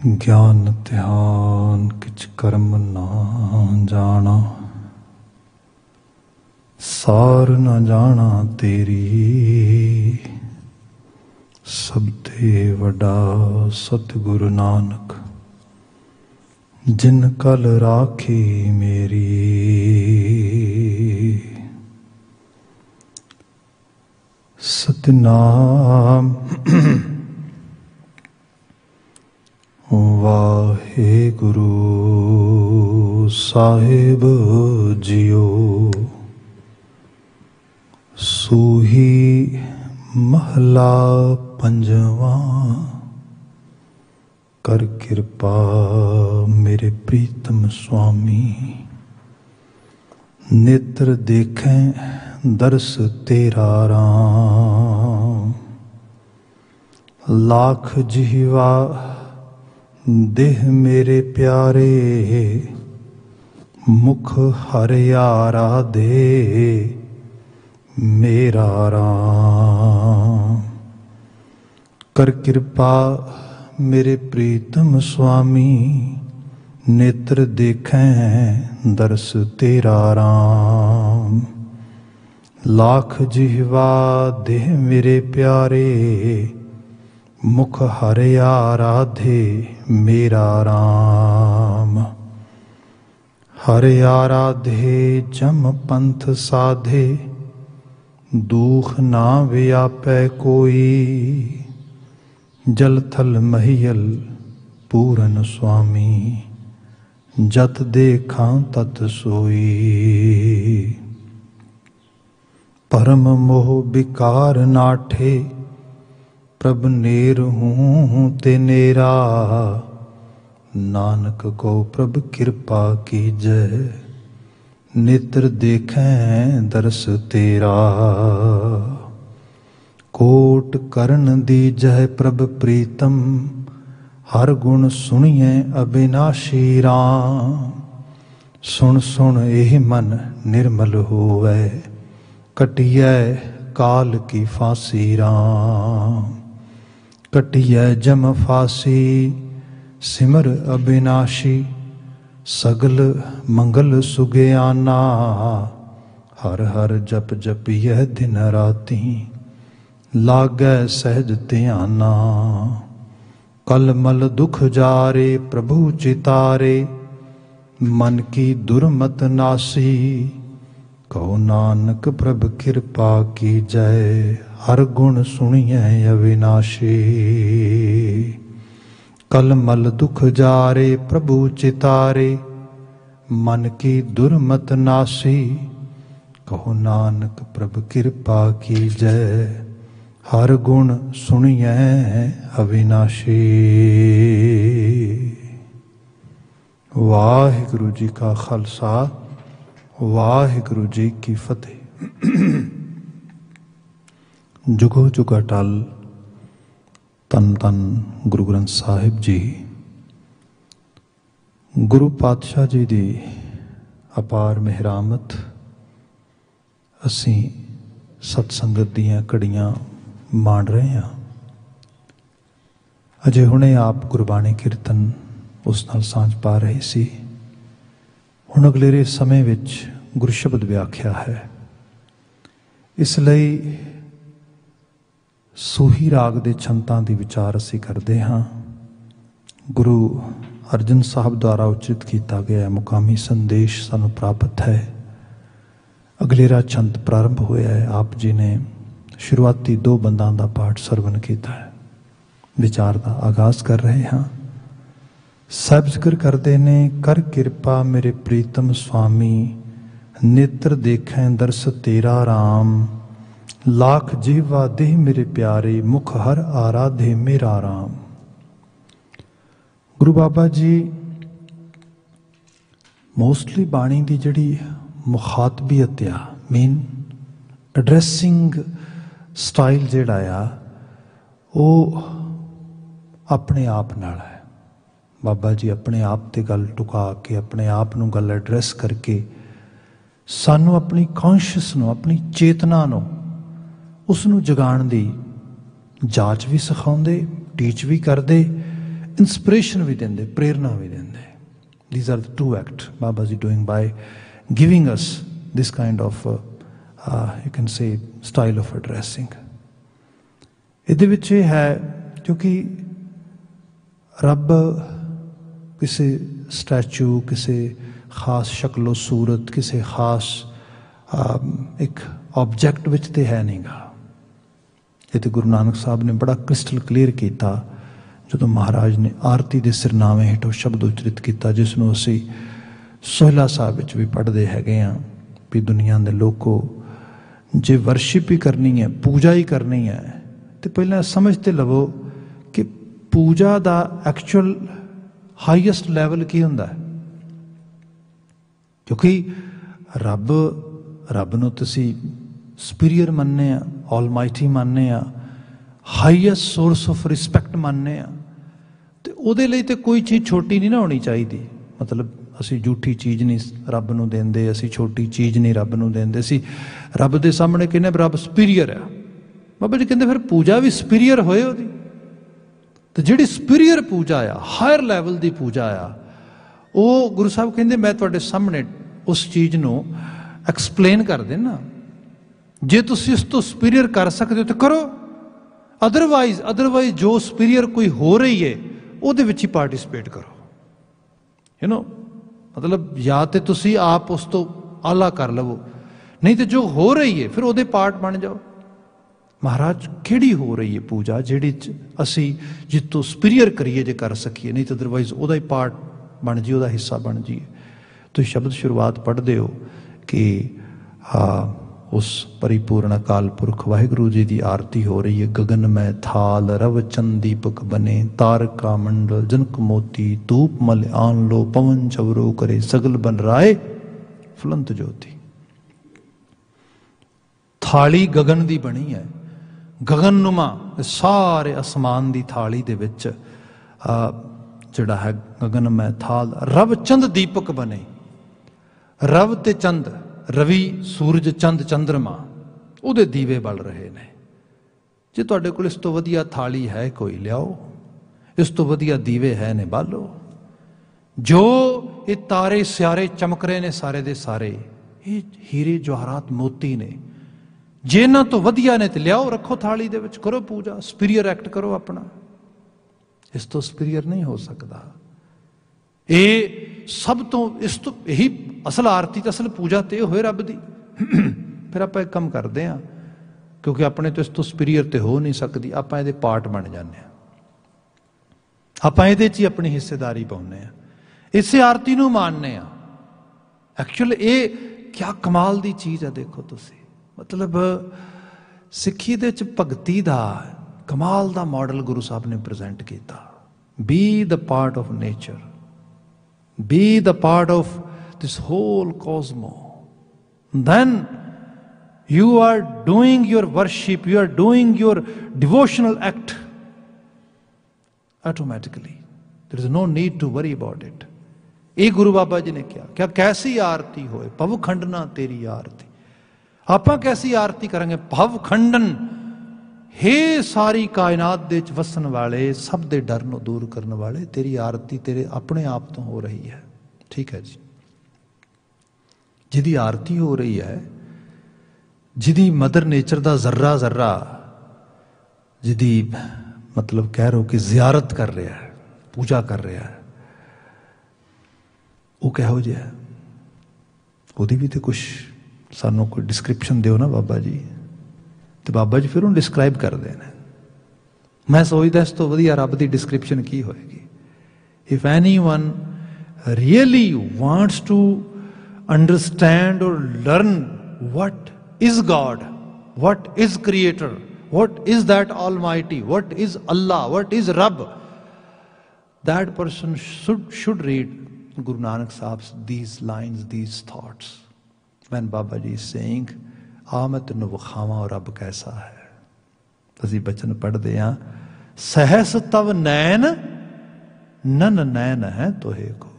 ज्ञान ध्यान किच कर्म ना जाना, सार न जाना तेरी, सबते वडा सतगुरु नानक, जिन कल राखी मेरी। सतनाम वाहेगुरु साहिब जियो, सूही महला पंजवा, कर कृपा मेरे प्रीतम स्वामी। नेत्र देखें दर्श तेरा राम, लाख जिह्वा देह मेरे प्यारे, मुख हरियारा दे मेरा राम। कर कृपा मेरे प्रीतम स्वामी, नेत्र देखें दर्श तेरा राम, लाख जिह्वा देह मेरे प्यारे, मुख हरिया राधे मेरा राम। हरिया राधे जम पंथ साधे, दुख ना व्यापै कोई, जल थल महियल पूरन स्वामी, जत देखा तत सोई। परम मोह विकार नाठे, प्रभ नेर हूँ ते नेरा, नानक को प्रभ कृपा कीजै, नेत्र देखें दर्श तेरा। कोट करण दीजै प्रभ प्रीतम, हर गुण सुनिए अविनाशी राम। सुन सुन एह मन निर्मल होवै, कटियै काल की फांसी राम। कटियै जम फांसी सिमर अविनाशी, सगल मंगल सुगयाना। हर हर जप जप यह दिन राती, लागै सहज ध्याना। कल मल दुख जारे प्रभु चितारे, मन की दुर्मत नासी। कहो नानक प्रभ कृपा की जय, हर गुण सुनिए अविनाशी। कल मल दुख जारे प्रभु चितारे, मन की दुर्मत नासी। कहो नानक प्रभ कृपा की जय, हर गुण सुनिए अविनाशी। वाहिगुरु जी का खालसा, वाहिगुरु जी की फतेह। जुगो जुग अटल तन तन गुरु ग्रंथ साहिब जी। गुरु पातशाह जी दी अपार मेहरामत, असी सतसंगत दीयां घड़ियां माण रहे हैं। अजे हुणे आप गुरबाणी कीर्तन उस नाल सांझ पा रहे सी। हुण अगलेरे समय विच गुरु शब्द व्याख्या है। इसलिए सूही राग दे छंतां दी विचार असी करते हाँ। गुरु अर्जन साहब द्वारा उचित किया गया मुकामी संदेश सानू प्राप्त है। अगलेरा छंत प्रारंभ होया है। आप जी ने शुरुआती 2 बंदा का पाठ सरवण किया है। विचार का आगाज कर रहे हाँ। सब जिक्र करते ने, कर कृपा मेरे प्रीतम स्वामी, नेत्र देखें दर्श तेरा राम। लाख जीवा देह मेरे प्यारे, मुख हर आराधे मेरा राम। गुरु बाबा जी मोस्टली बाणी की जिहड़ी मुखातबीयत आ, मेन एड्रैसिंग स्टाइल जिहड़ा आ, वो अपने आप नाल है। बाबा जी अपने आप ते गल टुका के, अपने आप नूं गल एड्रैस करके, सानू अपनी कॉन्शियस नूं, अपनी चेतना नूं, उसनूं जगाण दी जाच भी सिखाउंदे, टीच भी करदे, इंस्पिरेशन भी देंदे, प्रेरणा भी देंदे। These are the two acts Baba Ji doing by giving us this kind of you can say style of addressing। ਇਹਦੇ ਵਿੱਚ ਇਹ ਹੈ क्योंकि रब किसी स्टैचू, किसी खास शक्लो सूरत, किसी खास एक ऑब्जेक्ट विच ते है नहीं गा। ये तो गुरु नानक साहब ने बड़ा क्रिस्टल क्लीयर किया जो महाराज ने आरती के सिरनावे हेठों शब्द उचरित किया, जिसनों असी सोहला साहब विच भी पढ़ते हैगे हाँ भी दुनिया के लोगों जे वर्शिप ही करनी है, पूजा ही करनी है, तो पहले समझते लवो कि पूजा का एक्चुअल हाईएस्ट लैवल की हुंदा है। क्योंकि रब रब नूं तुसीं सुपीरियर मानने आ, ऑलमाइटी मानने आ, हाईएस्ट सोर्स ऑफ रिस्पैक्ट मानने आ, तो उहदे लई ते कोई चीज़ छोटी नहीं ना होनी चाहिए। मतलब असी झूठी चीज़ नहीं रब नूं देंदे, असी छोटी चीज़ नहीं रब नूं देंदे, असी रब दे सामने कहने रब सुपीरियर है। बाबा जी कहते फिर पूजा भी सुपीरियर होए उहदी, तो जिहड़ी सुपीरियर पूजा आ, हायर लैवल की पूजा आ, वो गुरु साहब कहते मैं तुहाडे सामने उस चीज़ नूं एक्सप्लेन कर देना। जे तुसीं इस तो सुपीरियर कर सकते हो तो करो, अदरवाइज जो सुपीरियर कोई हो रही है उहदे विच ही पार्टिसिपेट करो। यू नो मतलब या तो तुसीं आप उस तो आला कर लवो, नहीं तो जो हो रही है फिर उहदे पार्ट बन जाओ। महाराज किहड़ी हो रही है पूजा जिहड़ी असी जितों सुपीरियर करिए जे कर सकीए, नहीं तो अदरवाइज उहदा ही पार्ट बन जी, उहदा हिस्सा बन जाइए। तो शब्द शुरुआत पढ़ते हो कि उस परिपूर्ण अकाल पुरख वाहिगुरु जी की आरती हो रही है। गगन में थाल रव चंद दीपक बने, तारका मंडल जनक मोती, धूप मल आन लो पवन चवरो करे, सगल बन राय फुलंत ज्योति। थाली गगन की बनी है, गगननुमा सारे आसमान की थाली दे विच जिहड़ा है गगन में थाल रव चंद दीपक बने। रव ते चंद, रवि सूरज चंद चंद्रमा उहदे दीवे बल रहे ने। जे तुहाडे कोल इस तो वधिया थाली है कोई लियाओ, इस तो वधिया दीवे है ने बालो। जो ये तारे स्यारे चमक रहे ने सारे दे सारे, ये हीरे जवाहरात मोती ने। जे इन्हां तो वधिया ने ते लियाओ, रखो थाली दे विच, करो पूजा, सुपीरियर एक्ट करो अपना। इस तो सुपीरियर नहीं हो सकता। ये सब तो इस तो यही असल आरती तो असल पूजा तो होए रब दी। फिर आप एक काम करते हैं क्योंकि अपने तो इस तो सुपीरियर तो हो नहीं सकती, आप ये पार्ट बन जाने, आप ये ही अपनी हिस्सेदारी पाने, इसे आरती नूं मानने। एक्चुअल ये क्या कमाल की चीज़ है देखो तुसी। मतलब सिक्खी दे विच भगती दा कमाल दा मॉडल गुरु साहब ने प्रेजेंट किया। Be the part of nature, be the part of this whole cosmos, then you are doing your worship, you are doing your devotional act automatically. There is no need to worry about it. ये गुरु बाबा जी ने क्या कैसी आरती होए, भव खंडना तेरी आरती। आप कैसी आरती करेंगे, भव खंडन, हे सारी कायनात दे विच वसन वाले, सब दे डर नूं दूर करने वाले, तेरी आरती तेरे अपने आप तो हो रही है। ठीक है जी, जिहदी आरती हो रही है, जिहदी मदर नेचर दा जर्रा जर्रा, जिहदी मतलब कह रहे हो कि जियारत कर रहा है, पूजा कर रहा है, वो कहो जिहा है, ਉਹਦੀ भी तो कुछ सानू कोई डिस्क्रिप्शन दिओ ना बाबा जी। तो बाबा जी फिर उन्हें डिस्क्राइब करते हैं। मैं सोचता इस तो वधिया रब की डिस्क्रिप्शन की होएगी। If any one really wants to understand और learn what is God, what is creator, what is that almighty, what is Allah, what is Rab, that person should read Guru Nanak Sahib's these lines, these thoughts, when Baba Ji is saying आ मैं तेन विखावा और रब कैसा है। असी बचन पढ़ते हैं, सहस तव नैन नन नैन है तोहे को।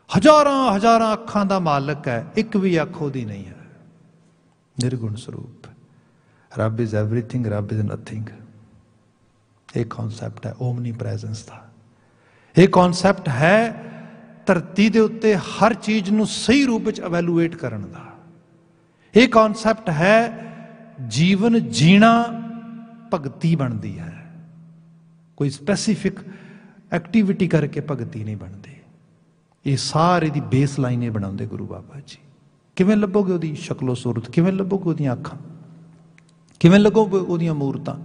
हजारां हजारां अखां दा मालिक है, एक भी अख ओदी नहीं है। निर्गुण स्वरूप, रब इज एवरीथिंग, रब इज नथिंग। एक कॉन्सेप्ट है ओमनी प्रेजेंस का। ਇਹ ਕਨਸੈਪਟ ਹੈ ਧਰਤੀ ਦੇ ਉੱਤੇ ਹਰ ਚੀਜ਼ ਨੂੰ ਸਹੀ ਰੂਪ ਵਿੱਚ ਇਵੈਲੂਏਟ ਕਰਨ ਦਾ। ਇਹ ਕਨਸੈਪਟ ਹੈ ਜੀਵਨ ਜੀਣਾ ਭਗਤੀ ਬਣਦੀ ਹੈ, ਕੋਈ ਸਪੈਸੀਫਿਕ ਐਕਟੀਵਿਟੀ ਕਰਕੇ ਭਗਤੀ ਨਹੀਂ ਬਣਦੀ। ਇਹ ਸਾਰੇ ਦੀ ਬੇਸ ਲਾਈਨ ਇਹ ਬਣਾਉਂਦੇ ਗੁਰੂ ਬਾਬਾ ਜੀ। ਕਿਵੇਂ ਲੱਭੋਗੇ ਉਹਦੀ ਸ਼ਕਲੋ ਸੂਰਤ, ਕਿਵੇਂ ਲੱਭੋਗੇ ਉਹਦੀਆਂ ਅੱਖਾਂ, ਕਿਵੇਂ ਲੱਗੋਗੇ ਉਹਦੀਆਂ ਮੂਰਤਾਂ?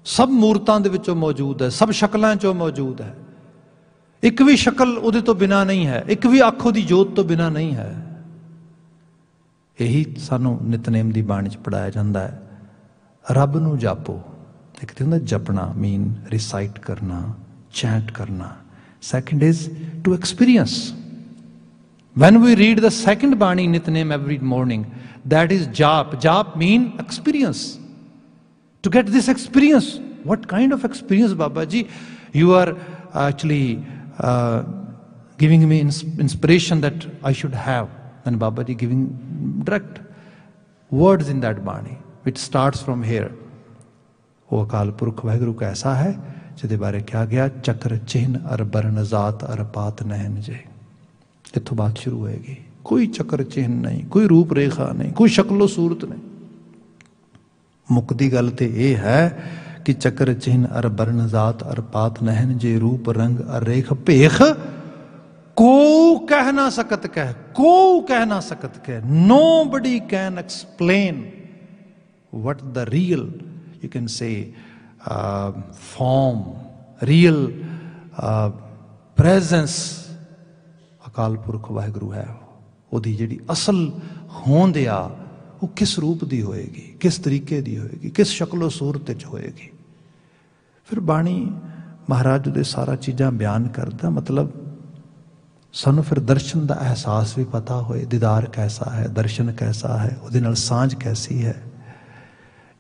ਸਭ ਮੂਰਤਾਂ ਦੇ ਵਿੱਚੋਂ ਮੌਜੂਦ ਹੈ, ਸਭ ਸ਼ਕਲਾਂ 'ਚੋਂ ਮੌਜੂਦ ਹੈ। ਇੱਕ ਵੀ ਸ਼ਕਲ ਉਹਦੇ ਤੋਂ ਬਿਨਾਂ ਨਹੀਂ ਹੈ, ਇੱਕ ਵੀ ਅੱਖ ਉਹਦੀ ਜੋਤ ਤੋਂ ਬਿਨਾਂ ਨਹੀਂ ਹੈ। ਇਹੀ ਸਾਨੂੰ ਨਿਤਨੇਮ ਦੀ ਬਾਣੀ 'ਚ ਪੜ੍ਹਾਇਆ ਜਾਂਦਾ ਹੈ। ਰੱਬ ਨੂੰ ਜਾਪੋ। ਇੱਕ ਤੇ ਹੁੰਦਾ ਜਪਣਾ, ਮੀਨ ਰਿਸਾਈਟ ਕਰਨਾ, ਚੈਂਟ ਕਰਨਾ। Second is to experience. When we read the second Bani Nitnem every morning, that is Jap. Jap mean experience. To get this experience. What kind of experience, Baba Ji? You are actually giving me inspiration that I should have. And Baba Ji giving direct words in that Bani, which starts from here. ਉਹ ਅਕਾਲ ਪੁਰਖ ਵਾਹਿਗੁਰੂ ਕੈਸਾ ਹੈ ਜਿਹਦੇ ਬਾਰੇ ਕਿਹਾ ਗਿਆ ਚੱਕਰ ਚਿੰਨ ਅਰ burn ਜ਼ਾਤ ਅਰ ਪਾਤ ਨਹਿਨ ਜੇ। ਇੱਥੋਂ ਬਾਤ ਸ਼ੁਰੂ ਹੋਏਗੀ। ਕੋਈ ਚੱਕਰ ਚਿੰਨ ਨਹੀਂ, ਕੋਈ ਰੂਪ ਰੇਖਾ ਨਹੀਂ, ਕੋਈ ਸ਼ਕਲੋ ਸੂਰਤ ਨਹੀਂ। ਮੁੱਕਦੀ ਗੱਲ ਤੇ ਇਹ ਹੈ ਕਿ ਚੱਕਰ ਚਿੰਨ ਅਰ ਬਰਨ ਜ਼ਾਤ ਅਰ ਪਾਤ ਨਹਿਨ ਜੇ ਰੂਪ ਰੰਗ ਅਰ ਰੇਖ ਭੇਖ ਕੋ ਕਹਿ ਨਾ ਸਕਤ ਕਹਿ, ਕੋ ਕਹਿ ਨਾ ਸਕਤ ਕਹਿ। Nobody can explain what the real, you can say, form, real presence Akal Purakh Waheguru ਹੈ। ਉਹਦੀ ਜਿਹੜੀ ਅਸਲ ਹੋਂਦ ਆ ਉਹ ਕਿਸ ਰੂਪ ਦੀ ਹੋਏਗੀ, ਕਿਸ ਤਰੀਕੇ ਦੀ ਹੋਏਗੀ, ਕਿਸ ਸ਼ਕਲੋ ਸੂਰਤ ਵਿੱਚ ਹੋਏਗੀ। ਫਿਰ ਬਾਣੀ ਮਹਾਰਾਜ ਦੇ ਸਾਰਾ ਚੀਜ਼ਾਂ ਬਿਆਨ ਕਰਦਾ। ਮਤਲਬ ਸਾਨੂੰ ਫਿਰ ਦਰਸ਼ਨ ਦਾ ਅਹਿਸਾਸ ਵੀ ਪਤਾ ਹੋਏ, ਦੀਦਾਰ ਕੈਸਾ ਹੈ, ਦਰਸ਼ਨ ਕੈਸਾ ਹੈ, ਉਹਦੇ ਨਾਲ ਸਾਂਝ ਕੈਸੀ ਹੈ।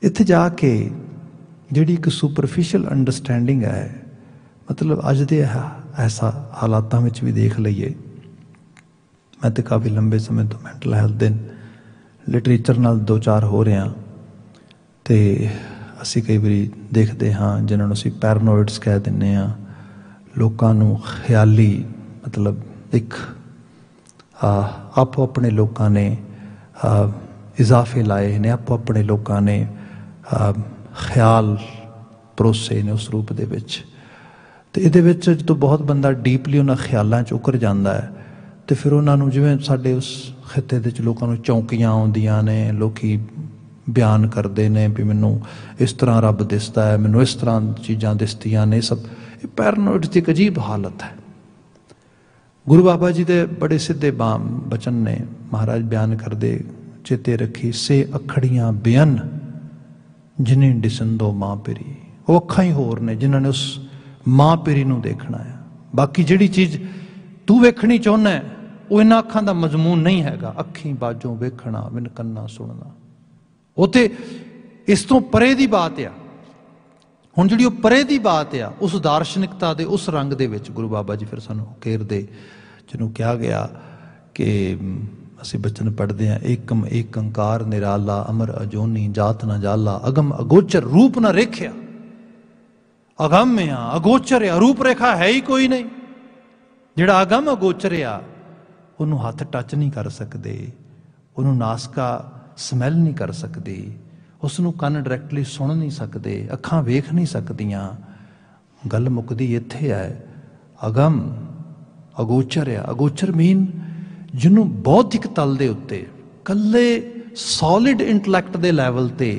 ਇੱਥੇ ਜਾ ਕੇ ਜਿਹੜੀ ਇੱਕ ਸੁਪਰਫਿਸ਼ੀਅਲ ਅੰਡਰਸਟੈਂਡਿੰਗ ਹੈ, ਮਤਲਬ ਅੱਜ ਦੇ ਐਸਾ ਹਾਲਾਤਾਂ ਵਿੱਚ ਵੀ ਦੇਖ ਲਈਏ। ਮੈਂ ਤਾਂ ਕਾਫੀ ਲੰਬੇ ਸਮੇਂ ਤੋਂ ਮੈਂਟਲ ਹੈਲਥ ਦੇ ਲਿਟਰੇਚਰ ਨਾਲ ਦੋ ਚਾਰ ਹੋ ਰਿਹਾ, ਅਤੇ ਅਸੀਂ ਕਈ ਵਾਰੀ ਦੇਖਦੇ ਹਾਂ ਜਿਹਨਾਂ ਨੂੰ ਅਸੀਂ ਪੈਰਾਨੋਇਡਸ ਕਹਿ ਦਿੰਦੇ ਹਾਂ। ਲੋਕਾਂ ਨੂੰ ਖਿਆਲੀ ਮਤਲਬ ਇੱਕ ਆਪੋ ਆਪਣੇ ਲੋਕਾਂ ਨੇ ਇਜ਼ਾਫੇ ਲਾਏ ਨੇ, ਆਪੋ ਆਪਣੇ ਲੋਕਾਂ ਨੇ ਖਿਆਲ ਪਰੋਸੇ ਨੇ ਉਸ ਰੂਪ ਦੇ ਵਿੱਚ। ਅਤੇ ਇਹਦੇ ਵਿੱਚ ਜਦੋਂ ਬਹੁਤ ਬੰਦਾ ਡੀਪਲੀ ਉਹਨਾਂ ਖਿਆਲਾਂ 'ਚ ਉਕਰ ਜਾਂਦਾ ਹੈ ਅਤੇ ਫਿਰ ਉਹਨਾਂ ਨੂੰ, ਜਿਵੇਂ ਸਾਡੇ ਉਸ ਖਿੱਤੇ ਦੇ 'ਚ ਲੋਕਾਂ ਨੂੰ ਚੌਂਕੀਆਂ ਆਉਂਦੀਆਂ ਨੇ, ਲੋਕ ਬਿਆਨ ਕਰਦੇ ਨੇ ਵੀ ਮੈਨੂੰ ਇਸ ਤਰ੍ਹਾਂ ਰੱਬ ਦਿਸਦਾ ਹੈ, ਮੈਨੂੰ ਇਸ ਤਰ੍ਹਾਂ ਚੀਜ਼ਾਂ ਦਿਸਦੀਆਂ ਨੇ। ਸਭ ਇਹ ਪੈਰਾਨੋਇਡਸ ਦੀ ਇੱਕ ਅਜੀਬ ਹਾਲਤ ਹੈ। ਗੁਰੂ ਬਾਬਾ ਜੀ ਦੇ ਬੜੇ ਸਿੱਧੇ ਬਚਨ ਨੇ, ਮਹਾਰਾਜ ਬਿਆਨ ਕਰਦੇ, ਚੇਤੇ ਰੱਖੀ ਸੇ ਅੱਖੜੀਆਂ ਬੇਅਨ ਜਿਨੇ ਡਿਸੰਦੋ ਮਾਂ ਪੀਰੀ। ਉਹ ਅੱਖਾਂ ਹੀ ਹੋਰ ਨੇ ਜਿਨ੍ਹਾਂ ਨੇ ਉਸ ਮਾਂ ਪੀਰੀ ਨੂੰ ਦੇਖਣਾ ਆ। ਬਾਕੀ ਜਿਹੜੀ ਚੀਜ਼ ਤੂੰ ਵੇਖਣੀ ਚਾਹੁੰਦਾ ਉਹ ਇਹਨਾਂ ਅੱਖਾਂ ਦਾ ਮਜ਼ਮੂਨ ਨਹੀਂ ਹੈਗਾ। ਅੱਖੀਂ ਬਾਝੋਂ ਵੇਖਣਾ ਬਿਨ ਕੰਨਾਂ ਸੁਣਨਾ, ਉਹ ਤੇ ਇਸ ਤੋਂ ਪਰੇ ਦੀ ਬਾਤ ਆ। ਹੁਣ ਜਿਹੜੀ ਉਹ ਪਰੇ ਦੀ ਬਾਤ ਆ, ਉਸ ਦਾਰਸ਼ਨਿਕਤਾ ਦੇ ਉਸ ਰੰਗ ਦੇ ਵਿੱਚ ਗੁਰੂ ਬਾਬਾ ਜੀ ਫਿਰ ਸਾਨੂੰ ਘੇਰਦੇ, ਜਿਹਨੂੰ ਕਿਹਾ ਗਿਆ ਕਿ ਅਸੀਂ ਬਚਨ ਪੜ੍ਹਦੇ ਹਾਂ, ਏਕਮ ਏਕ ਓਂਕਾਰ ਨਿਰਾਲਾ ਅਮਰ ਅਜੋਨੀ ਜਾਤ ਨਾ ਜਾਲਾ ਅਗਮ ਅਗੋਚਰ ਰੂਪ ਨਾ ਰੇਖਿਆ। ਅਗਮ ਆ, ਅਗੋਚਰ ਆ, ਰੂਪ ਰੇਖਾ ਹੈ ਹੀ ਕੋਈ ਨਹੀਂ। ਜਿਹੜਾ ਅਗਮ ਅਗੋਚਰ ਆ ਉਹਨੂੰ ਹੱਥ ਟੱਚ ਨਹੀਂ ਕਰ ਸਕਦੇ, ਉਹਨੂੰ ਨਾਸਕਾ ਸਮੈਲ ਨਹੀਂ ਕਰ ਸਕਦੀ, ਉਸ ਨੂੰ ਕੰਨ ਡਾਇਰੈਕਟਲੀ ਸੁਣ ਨਹੀਂ ਸਕਦੇ, ਅੱਖਾਂ ਵੇਖ ਨਹੀਂ ਸਕਦੀਆਂ। ਗੱਲ ਮੁੱਕਦੀ ਇੱਥੇ ਹੈ। ਅਗਮ ਅਗੋਚਰ ਆ। ਅਗੋਚਰ ਮੀਨ ਜਿਹਨੂੰ ਬੌਧਿਕ ਤਲ ਦੇ ਉੱਤੇ ਇਕੱਲੇ ਸੋਲਿਡ ਇੰਟਲੈਕਟ ਦੇ ਲੈਵਲ 'ਤੇ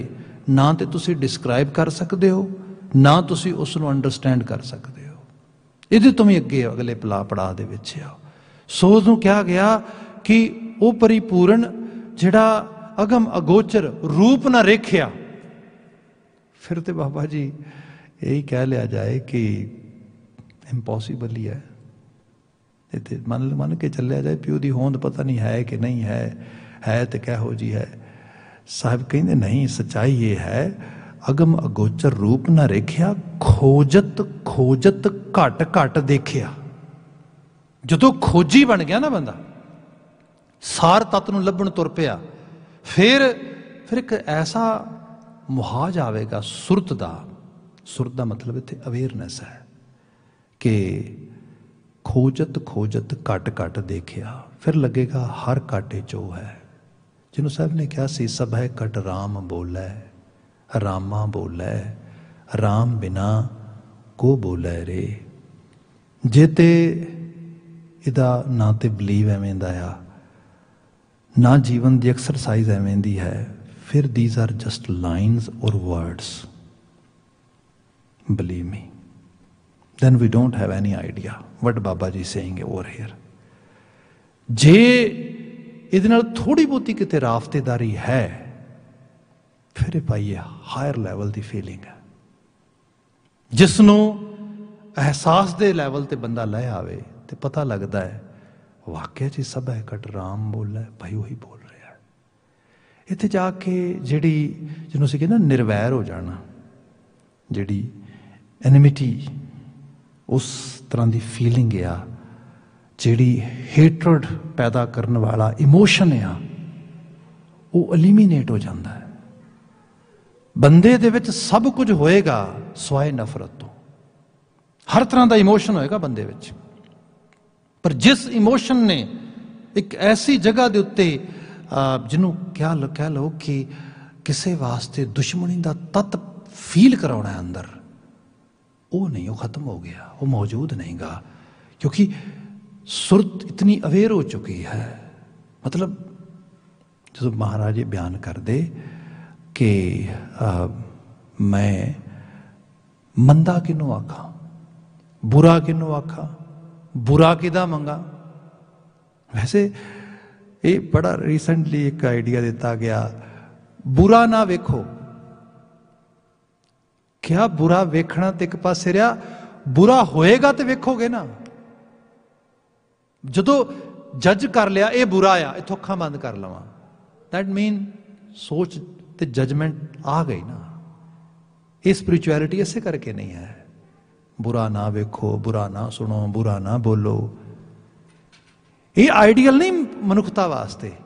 ਨਾ ਤੇ ਤੁਸੀਂ ਡਿਸਕ੍ਰਾਈਬ ਕਰ ਸਕਦੇ ਹੋ, ਨਾ ਤੁਸੀਂ ਉਸ ਨੂੰ ਅੰਡਰਸਟੈਂਡ ਕਰ ਸਕਦੇ ਹੋ। ਇਹਦੇ ਤੋਂ ਵੀ ਅੱਗੇ ਅਗਲੇ ਪੜਾਅ ਦੇ ਵਿੱਚ ਆ। ਸੋ ਉਸਨੂੰ ਕਿਹਾ ਗਿਆ ਕਿ ਉਹ ਪਰਿਪੂਰਨ ਜਿਹੜਾ ਅਗਮ ਅਗੋਚਰ ਰੂਪ ਨਾ ਰੇਖਿਆ। ਫਿਰ ਤੇ ਬਾਬਾ ਜੀ ਇਹੀ ਕਹਿ ਲਿਆ ਜਾਏ ਕਿ ਇੰਪੋਸੀਬਲ ਹੀ ਹੈ। ਇਹ ਤੇ ਮੰਨ ਕੇ ਚੱਲਿਆ ਜਾਏ ਵੀ ਉਹਦੀ ਹੋਂਦ ਪਤਾ ਨਹੀਂ ਹੈ ਕਿ ਨਹੀਂ ਹੈ ਤੇ ਕਿਹੋ ਜਿਹੀ ਹੈ। ਸਾਹਿਬ ਕਹਿੰਦੇ ਨਹੀਂ, ਸੱਚਾਈ ਇਹ ਹੈ ਅਗਮ ਅਗੋਚਰ ਰੂਪ ਨਾ ਰੇਖਿਆ, ਖੋਜਤ ਖੋਜਤ ਘਟ ਘਟ ਦੇਖਿਆ। ਜਦੋਂ ਖੋਜੀ ਬਣ ਗਿਆ ਨਾ ਬੰਦਾ, ਸਾਰ ਤੱਤ ਨੂੰ ਲੱਭਣ ਤੁਰ ਪਿਆ, ਫਿਰ ਇੱਕ ਐਸਾ ਮੁਹਾਜ ਆਵੇਗਾ ਸੁਰਤ ਦਾ। ਸੁਰਤ ਦਾ ਮਤਲਬ ਇੱਥੇ ਅਵੇਅਰਨੈਸ ਹੈ ਕਿ खोजत खोजत घट घट देखिया, फिर लगेगा हर घाटे चो है। जिन्हों साहब ने कहा सी सब है घट राम बोलै, रामा बोलै, राम बिना को बोलै रे। जे ते इहदा ना ते बिलीव एवें दा आ, ना जीवन की एक्सरसाइज एवें दी है, फिर दीज आर जस्ट लाइन्स और words. Believe me, then we don't have any idea what Baba ji is saying over here. जे ਇਹਦੇ ਨਾਲ ਥੋੜੀ ਬਹੁਤੀ ਕਿਤੇ ਰਾਫਤੇਦਾਰੀ ਹੈ, ਫਿਰ ਇਹ ਪਾਈਏ ਹਾਇਰ ਲੈਵਲ ਦੀ ਫੀਲਿੰਗ ਹੈ, ਜਿਸ ਨੂੰ ਅਹਿਸਾਸ ਦੇ ਲੈਵਲ ਤੇ ਬੰਦਾ ਲੈ ਆਵੇ ਤੇ ਪਤਾ ਲੱਗਦਾ ਹੈ ਵਾਕਿਆ ਜੀ ਸਭ ਹੈ ਘਟ ਰਾਮ ਬੋਲੇ, ਭਾਈ ਉਹੀ ਬੋਲ ਰਿਹਾ। ਇੱਥੇ ਜਾ ਕੇ ਜਿਹੜੀ ਜਿਹਨੂੰ ਅਸੀਂ ਕਹਿੰਦੇ ਨਿਰਵੈਰ ਹੋ ਜਾਣਾ, ਜਿਹੜੀ ਐਨਿਮਿਟੀ, उस तरह की फीलिंग आ, जिहड़ी हेटरड पैदा करने वाला इमोशन आ, वो एलिमीनेट हो जाता है। बंदे दे विच सब कुछ होएगा सिवाय नफरत तो, हर तरह का इमोशन होएगा बंदे विच, पर जिस इमोशन ने एक ऐसी जगह के उत्ते जिन्हों कह लो कि किसी वास्ते दुश्मनी का तत्त फील कराना है अंदर, वो नहीं, वो खत्म हो गया, वो मौजूद नहीं गा, क्योंकि सुरत इतनी अवेयर हो चुकी है। मतलब जो महाराज ये बयान कर दे कि मैं मंदा किनों आखा, बुरा किनों आखा, बुरा किदा मंगा। वैसे ये बड़ा रिसेंटली एक आइडिया दिता गया, बुरा ना वेखो। क्या बुरा वेखना तो एक पासे रहा, बुरा होएगा तो वेखोगे ना। जदों जज कर लिया ये बुरा आ, इथों अखां बंद कर लवां, दैट मीन सोच ते जजमेंट आ गई ना। ये स्पिरिचुअलिटी इसे करके नहीं है, बुरा ना वेखो, बुरा ना सुनो, बुरा ना बोलो। ये आइडियल नहीं मनुखता वास्ते।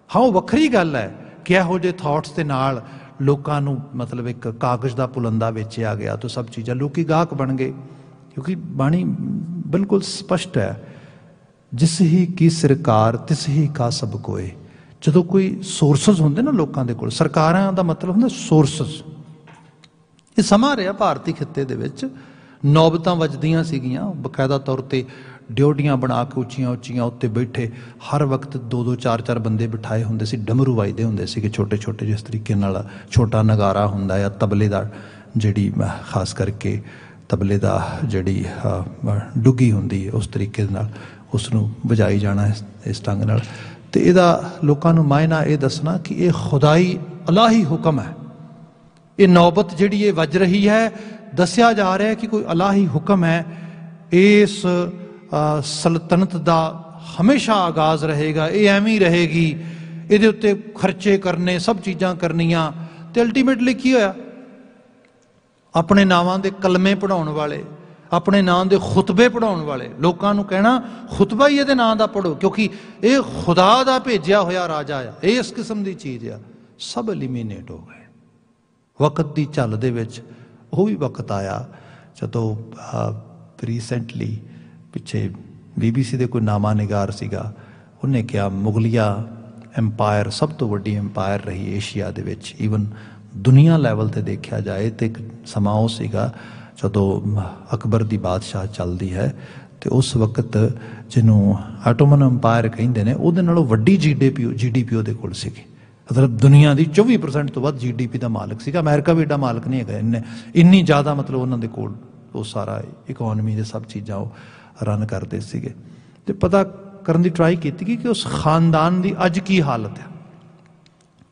हाँ वो वखरी गल है कि इहो जे थॉट्स के नाल लोगों को मतलब एक कागज का पुलंदा बेचिया गया तो सब चीज़ां लोग गाहक बन गए, क्योंकि बाणी बिल्कुल स्पष्ट है, जिस ही की सरकार तिस ही का सब कोई। जो कोई सोर्सिस होंगे ना लोगों के कोल, सरकारां दा मतलब होंदा सोर्सिस। ये समा रहा भारती खिते दे विच नौबतां वजदियां सीगियां, बकायदा तौर पर ड्योडियां बना के उच्चियां उच्चियां उत्ते बैठे हर वक्त 2-2 4-4 बंदे बिठाए होंदे सी, डमरू वजदे होंदे सी छोटे छोटे, जिस तरीके नाल छोटा नगारा हुंदा या तबले दा जिहड़ी खास करके तबले दा जिहड़ी डुगी हुंदी है उस तरीके नाल उसनूं वजाई जाना इस ढंग नाल। ते इहदा लोकां नूं मायना ये दसना कि ये खुदाई अलाही हुक्म है। ये नौबत जिहड़ी ये वज रही है, दसिया जा रहा है कि कोई अलाही हुक्म है। इस सल्तनत का हमेशा आगाज रहेगा, ये एवं ही रहेगी, ये उत्ते खर्चे करने, सब चीज़ां करनियां। तो अल्टीमेटली की होया, अपने नावां दे कलमे पढ़ाउण वाले, अपने नाम के खुतबे पढ़ाउण वाले लोगों को कहना खुतबा ही ये नाम का पढ़ो, क्योंकि ये खुदा का भेजिया होया राजा आ, ये इस किस्म की चीज़ आ। सब एलिमीनेट हो गए वक्त की झल दे विच। वो भी वक्त आया जदों रीसेंटली पिछे BBC दे कोई नामा निगार सीगा, उन्हें कहा मुगलिया एम्पायर सब तो वड्डी एम्पायर रही एशिया दे विच, ईवन दुनिया लैवल ते देखा जाए तो एक समा वो सीगा जदों अकबर की बादशाह चलती है, तो उस वक्त जिन्हों ऑटोमन एम्पायर कहिंदे ने उहदे नालों वड्डी GDP उहदे कोल सीगी। मतलब दुनिया की 24% तो वध GDP का मालक सीगा। अमेरिका भी एडा मालक नहीं है, इन्नी ज़्यादा मतलब उन्होंने कोल वो सारा इकोनॉमी दे सब चीज़ां रन करते सीगे। ते पता करने की ट्राई की कि उस खानदान की अज की हालत है।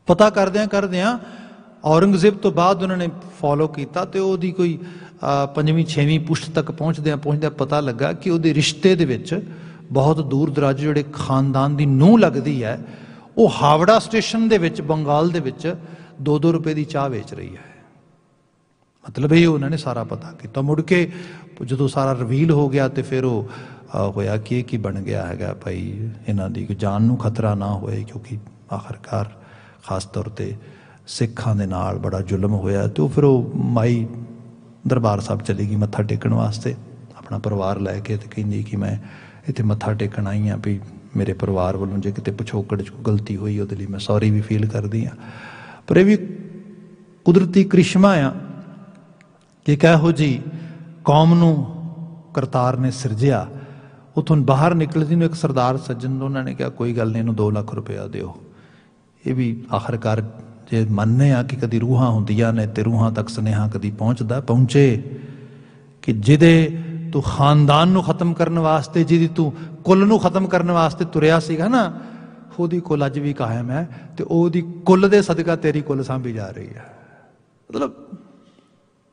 पता करदियां औरंगजेब तो बाद उन्होंने फॉलो किया, तो वो कोई 5वीं 6वीं पुश्त तक पहुँचद्या पता लगा कि वो रिश्ते दे विच बहुत दूर दराज जोड़े खानदान की नूंह लगती है, वो हावड़ा स्टेशन दे विच बंगाल दे विच 2-2 रुपए की चाह बेच रही है। मतलब ये उन्होंने सारा पता किया। मुड़ के जो सारा रिवील हो गया तो फिर वो होया कि बन गया है भाई इन्हों की जान नूं खतरा ना होए, क्योंकि आखिरकार खास तौर पर सिखां दे नाल बड़ा जुल्म होया। तो फिर वो माई दरबार साहब चली गई मत्था टेकण वास्ते, अपना अपना परिवार लैके तो कहती कि मैं इत्थे मत्था टेकण आई हाँ भी मेरे परिवार वालों जे किते पिछोकड़ च गलती हुई वो लिए मैं सॉरी भी फील करती हाँ। पर यह भी कुदरती करिश्मा आ कि किहो जी कौम नूं करतार ने सिरजिया। उतों बाहर निकलती एक सरदार सज्जन उन्होंने कहा कोई गल नहीं, इन्हूं 2 लाख रुपया दिओ। ये भी आखिरकार जे मनने आ कि कदी रूहां हुंदियां ने ते रूहां तक सुनेहा कदी पहुंचे कि जिदे तू खानदान नूं खत्म करने वास्ते, जिदी तू कुल नूं खत्म करने वास्ते तुरिया सीगा ना, ओहदी कुल अज भी कायम है ते ओहदी कुल दे सदका तेरी कुल सांभी जा रही है। मतलब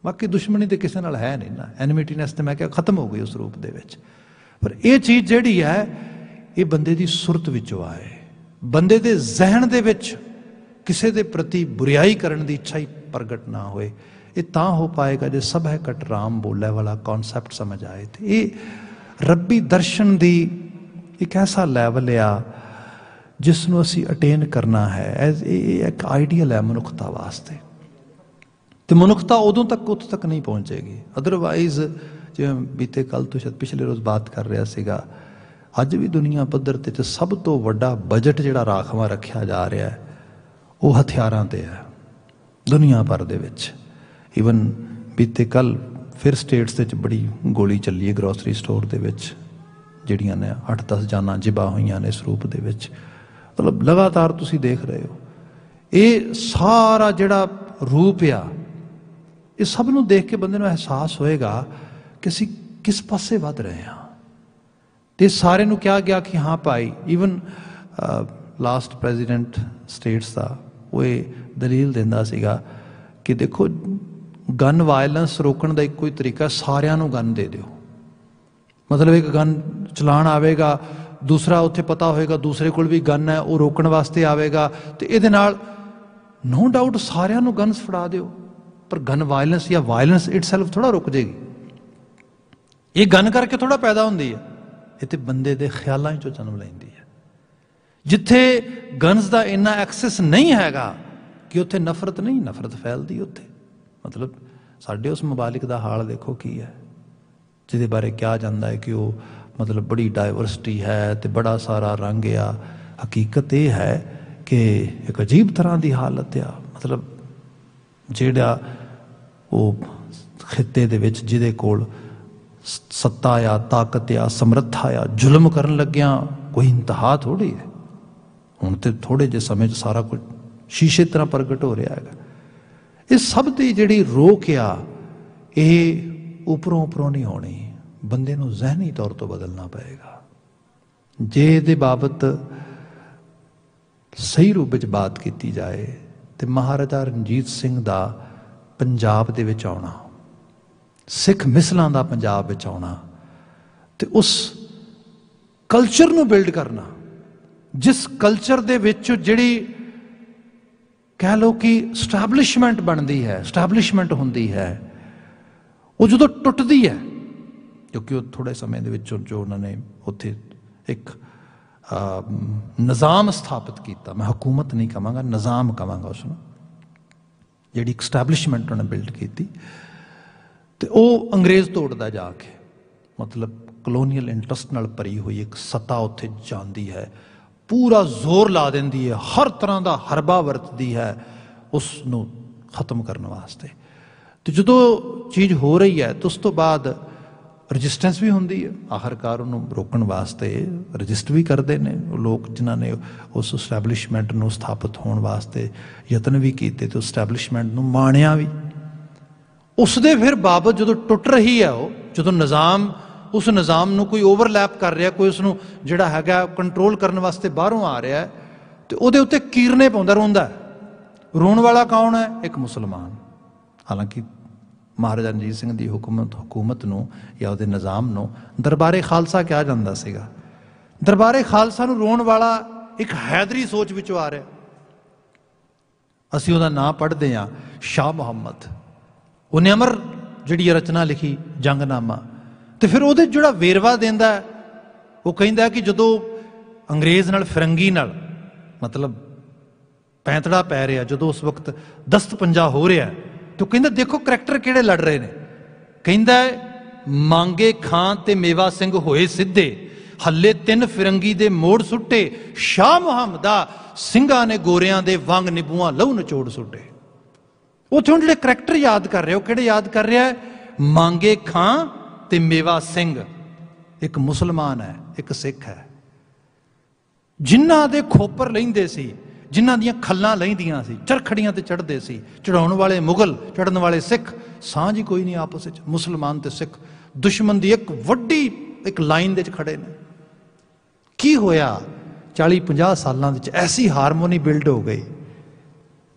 बाकी दुश्मनी तो किसी नाल है नहीं ना, एनिमिटीनेस तो मैं क्या खत्म हो गई उस रूप दे विच। पर यह चीज़ जिहड़ी है ये बंदे दी सुरत विचों आए, बंदे दे जहन दे विच किसी दे प्रति बुराई करने की इच्छा ही प्रगट ना होए। ये तां हो पाएगा जे सब है कट राम बोले वाला कॉन्सैप्ट समझ आए। तो ये रब्बी दर्शन दी एक ऐसा लैवल आ जिसनों असी अटेन करना है। एक आइडियल है मनुखता वास्ते, तो मनुखता उदों तक उत्थे तक नहीं पहुँचेगी। अदरवाइज जिवें बीते कल तो शायद पिछले रोज़ बात कर रहा सीगा, अज भी दुनिया पद्धर ते सब तो वड्डा बजट जिहड़ा राखवा रखा जा रहा है वो हथियारां ते है दुनिया भर दे विच। ईवन बीते कल फिर स्टेट्स दे बड़ी गोली चली है ग्रोसरी स्टोर दे विच, जिहड़ियां ने 8-10 जानां जिबा होईयां ने इस रूप दे विच। मतलब लगातार तुसीं देख रहे हो ये सारा जिहड़ा रूप आ, ये सब नूं देख के बंदे नूं एहसास होएगा कि असीं किस पासे वध रहे हैं। तो सारे नूं कहा गया कि हाँ भाई, ईवन लास्ट प्रेजिडेंट स्टेट्स का वो दलील दिंदा सीगा कि देखो गन वायलेंस रोकण का एक कोई तरीका, सारिਆਂ ਨੂੰ गन दे दिओ। मतलब एक गन चलान आवेगा, दूसरा उत्थे पता होएगा दूसरे कोल भी गन है, वो रोकण वास्ते आवेगा, तो ये नो डाउट सारिਆਂ ਨੂੰ गन्स फड़ा दिओ। पर गन वायलेंस या वायलेंस इटसैल्फ थोड़ा रुक जाएगी, ये गन करके थोड़ा पैदा होंदी है, ये तो बंदे दे ख्यालों चों जन्म लैंदी है। जिथे गन्स का इन्ना एक्सेस नहीं हैगा कि उत्थे नफरत नहीं, नफरत फैलती उत्थे। मतलब साडे उस मुबालिक का हाल देखो की है जिहदे बारे कहा जाता है कि वो मतलब बड़ी डाइवर्सिटी है तो बड़ा सारा रंग आ। हकीकत यह है कि एक अजीब तरह की हालत आ। मतलब जिहड़ा वो खिते दे विच जिहदे कोल सत्ता आ, ताकत आ, समर्था आ, जुल्म करन लग्या कोई इंतहा थोड़ी है। हुण तो थोड़े जे समय सारा कुछ शीशे तरह प्रगट हो रहा है। इस सब की जिहड़ी रोक आ ये उपरों उपरों नहीं होनी, बंदे नूं जहनी तौर तो बदलना पएगा। जे इहदे बाबत सही रूप में बात की जाए तो महाराजा रणजीत सिंह दा पंजाब दे विच आउणा, सिख मिसलां दा पंजाब विच आउणा, ते उस कल्चर नूं बिल्ड करना, जिस कल्चर दे विच जिहड़ी कह लो कि स्टैबलिशमेंट बनती है, स्टैबलिशमेंट होंदी है, वो जो टुटदी है, क्योंकि वो थोड़े समय दे विच जो उन्होंने उत्थे एक निज़ाम स्थापित किया, मैं हुकूमत नहीं कहांगा, निज़ाम कहांगा उसनूं, जिहड़ी स्टैबलिशमेंट उन्होंने बिल्ड की, तो वो अंग्रेज़ तोड़दा जाके, मतलब कलोनीअल इंटरस्ट नाल भरी हुई एक सत्ता उत्थे जांदी है, पूरा जोर ला देंदी है, हर तरह का हरबा वरतदी है उसनूं खत्म करने वास्ते। तो जो चीज़ हो रही है तो उस तो बाद रजिस्टेंस भी होंदी है, आखिरकार उन्होंने रोकण वास्ते रजिस्ट भी करते हैं लोग जिन्होंने उस स्टैबलिशमेंट नूं स्थापित होने वास्ते यतन भी किए, तो स्टैबलिशमेंट नूं माणिया भी। उसदे फिर बाबत जो टुट रही है, वो जो निज़ाम उस निज़ाम नूं कोई ओवरलैप कर रहा, कोई उसनूं जिहड़ा हैगा कंट्रोल करने वास्ते बाहरों आ रहा है, तो उहदे उत्ते कीरने पाउंदा, रोंदा है। रोण वाला कौन है? एक मुसलमान। हालांकि महाराजा रणजीत सिंह की हुकूमत नूं या उहदे निज़ाम नूं दरबारे खालसा कहा जाता सीगा। दरबारे खालसा नूं रोण वाला एक हैदरी सोच विचों आ रहा। असीं उहदा नाम पढ़ते हैं शाह मुहम्मद, उन्हें अमर जिहड़ी रचना लिखी जंगनामा, तो फिर वो जोड़ा वेरवा देंदा है, वो कहता है कि जो अंग्रेज़ नाल फिरंगी नाल मतलब पैंतड़ा पै रहा, जो उस वक्त दस्त पंजा हो रहा है, तो कहता देखो करैक्टर किहड़े लड़ रहे हैं। कहता है मांगे खां ते मेवा सिंह होए सिद्धे, हल्ले 3 फिरंगी दे मोड़ सुट्टे, शाह मुहम्मदा ਸਿੰਘਾਂ ने गोरियां दे वांग निबूआं लहू नचोड़ सुट्टे। ਉੱਥੇ ਹੁਣ ਜਿਹੜੇ ਕਰੈਕਟਰ ਯਾਦ ਕਰ ਰਹੇ ਹੋ, ਕਿਹੜੇ ਯਾਦ ਕਰ ਰਿਹਾ ਹੈ? मांगे खां ते मेवा सिंह, एक मुसलमान है, एक सिख है, जिन्हां दे खोपर लहिंदे सी, जिन्हां दियां खल्लां लहिंदियां सी, चरखड़ियां ते चढ़दे सी, चढ़ाउण वाले मुगल, चढ़न वाले सिख, साਂਝ ही कोई नहीं आपस विच। मुसलमान ते सिख दुश्मन दी एक वड्डी एक लाइन दे खड़े ने। की होया 40-50 सालां विच ऐसी हारमोनी बिल्ड हो गई,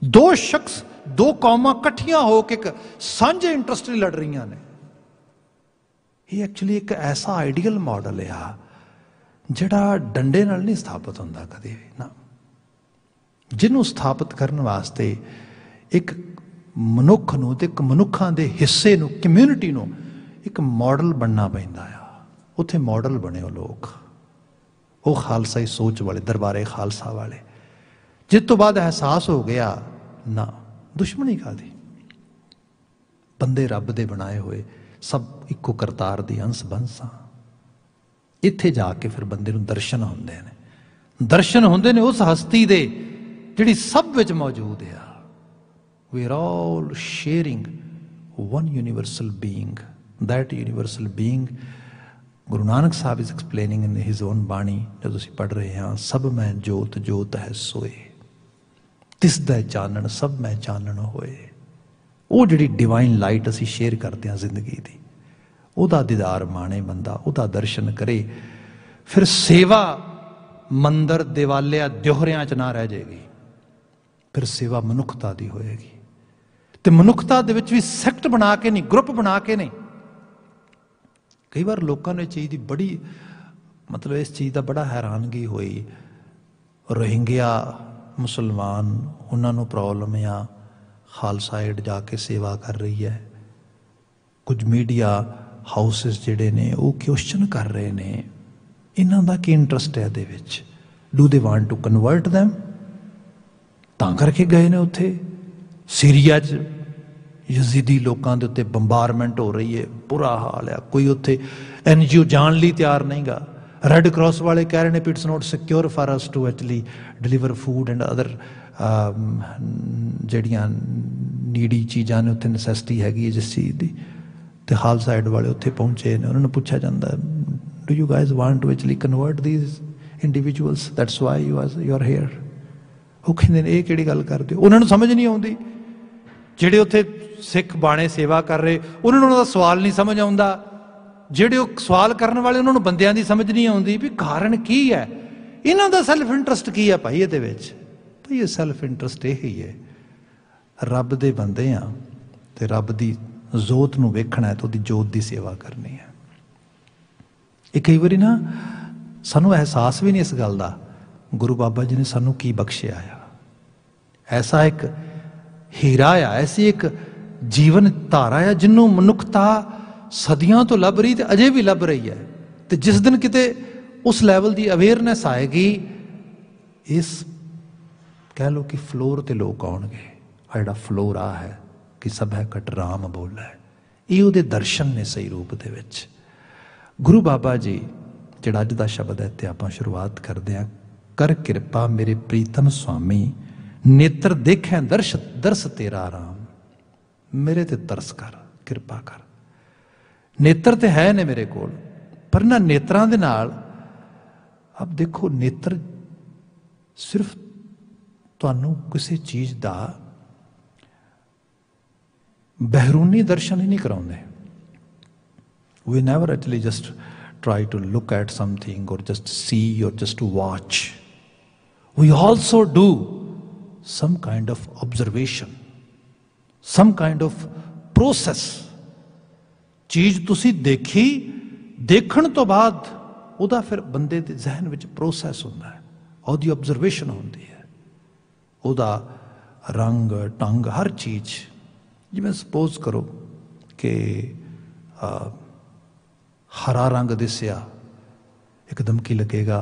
दो शख्स दो कौमां इकट्ठियां होकर एक सांझे इंटरस्ट लड़ रही ने। ये एक्चुअली एक ऐसा आइडियल मॉडल है जिहड़ा डंडे नाल नहीं स्थापित होंदा कदे भी ना। जिन्हों स्थापित करने वास्ते एक मनुख नूं ते एक मनुखां दे हिस्से नूं, कम्यूनिटी नूं एक मॉडल बनना पैंदा आ। उत्थे मॉडल बने हो लोग, वो खालसाई सोच वाले, दरबारे खालसा वाले। जिस तो बाद एहसास हो गया ना दुश्मनी कादी, बंदे रब दे बनाए हुए सब इको करतार दी अंश बंस आ। इत्थे जाके फिर बंदे नूं दर्शन होंदे ने, दर्शन होंदे ने उस हस्ती दे जिहड़ी सब विच मौजूद है। We are all sharing one universal being. That universal being Guru Nanak Sahab is explaining in his own bani, जो तुसीं पढ़ रहे हैं, सब मैं जोत जोत है सोए, तिस दा चानण सब मैं चानण होए। वो जिहड़ी डिवाइन लाइट असीं शेयर करते हैं जिंदगी दी, ਉਹਦਾ दीदार माणे बंदा, ਉਹਦਾ दर्शन करे, फिर सेवा मंदिर दिवालिया दियोहरियां च ना रह जाएगी, फिर सेवा मनुखता दी होएगी। ते मनुखता दे विच भी सैक्ट बना के नहीं, ग्रुप बना के नहीं। कई बार लोगों ने चीज़ की बड़ी मतलब इस चीज़ का बड़ा हैरानगी हुई, रोहिंग्या मुसलमान उन्होंने प्रॉब्लम आ, खालसा एड जाके सेवा कर रही है, कुछ मीडिया हाउसिस जिहड़े ने वो क्वेश्चन कर रहे हैं इन्हां दा की इंटरस्ट है दे विच, do they want to convert them, तां करके गए ने उत्थे। सीरिया च यजीदी लोगों के उत्ते बंबारमेंट हो रही है, बुरा हाल है, कोई उत्थे NGO जान ली तैयार नहीं गा। रेड क्रॉस वाले कह रहे हैं it's not secure for us to actually deliver food and other जड़ियाँ नीडी चीज़ां ने उत्थे नसैसिटी हैगी जिस चीज़ की। तो खालसा एड वाले उत्थे पहुंचे ने, उन्होंने पूछा जाता do you guys want to actually convert these individuals, that's why you are here. वो कहते हैं ये किहड़ी गल करदे हो, उन्होंने समझ नहीं आउंदी। जिहड़े उत्थे सिख बाणे सेवा कर रहे उन्होंने उन्होंने सवाल नहीं समझ आउंदा, जिहड़े सवाल करने वाले उन्होंने बंदियां दी समझ नहीं आउंदी भी कारण की है, इन्हां दा सैल्फ इंटरस्ट की है भाई इहदे विच। तो ये सैल्फ इंटरस्ट यही है, रब दे बंदे आ ते रब दी जोत नूं वेखना है तो उहदी जोत दी सेवा करनी है। ये कई बारी ना सानू एहसास भी नहीं इस गल दा, गुरु बाबा जी ने सानू की बख्शिया आ, ऐसा एक हीरा आ, ऐसी एक जीवन धारा है जिन्हों मनुखता सदियों तो लभ रही, अजे भी लभ रही है। तो जिस दिन किते उस लैवल की अवेयरनेस आएगी, इस कह लो कि फ्लोर ते लोग आउणगे, जिहड़ा फ्लोर आ है कि सब है कट राम बोला है, ये उहदे दर्शन ने सही रूप दे विच। गुरु बाबा जी जिहड़ा अज दा शब्द है ते आपां शुरुआत करदे हां, कर किरपा मेरे प्रीतम स्वामी, नेत्र देखें दर्श दर्श तेरा राम, मेरे ते तरस कर, किरपा कर। नेत्र ते है ने मेरे कोल, पर ना नेत्रां दे नाल अब देखो नेत्र सिर्फ तुहानू किसी चीज़ दा बहरूनी दर्शन ही नहीं कराउंदे। We never actually just try to look at something और जस्ट सी और just to watch, we also do some kind of observation, some kind of process। चीज़ तुसी देखी, देखण तो बाद उदा फिर बंदे दे जहन विच प्रोसैस होंदा है, उहदी ऑब्जर्वेशन होंदी है, उहदा रंग टंग हर चीज़। जिवें सपोज करो कि हरा रंग दिसिया, एकदम की लगेगा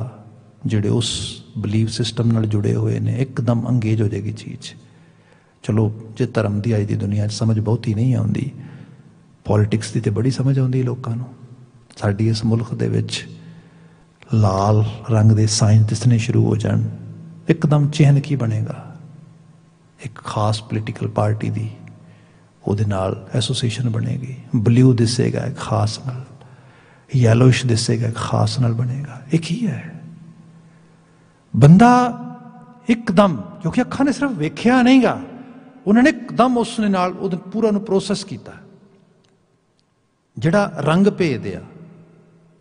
जिहड़े उस बिलीव सिस्टम नाल जुड़े हुए ने एकदम अंगेज हो जाएगी चीज़। चलो जे धर्म की अज की दुनिया समझ बहुती नहीं आती, पॉलिटिक्स की तो बड़ी समझ आती लोगों को। साडी इस मुल्क दे विच लाल रंग के साइन दिसने शुरू हो जान, एकदम चिन्ह की बनेगा, एक खास पोलिटिकल पार्टी की ਉਹਦੇ ਨਾਲ ਐਸੋਸੀਏਸ਼ਨ ਬਣੇਗੀ। ब्लू दिसेगा एक खास नाल, येलोइश दिसेगा एक खास नाल बनेगा। एक ही है बंदा एकदम, क्योंकि अखां ने सिर्फ वेख्या नहीं गा, उन्होंने एकदम उसने नाल पूरा प्रोसैस किया। जिहड़ा रंग भेद आ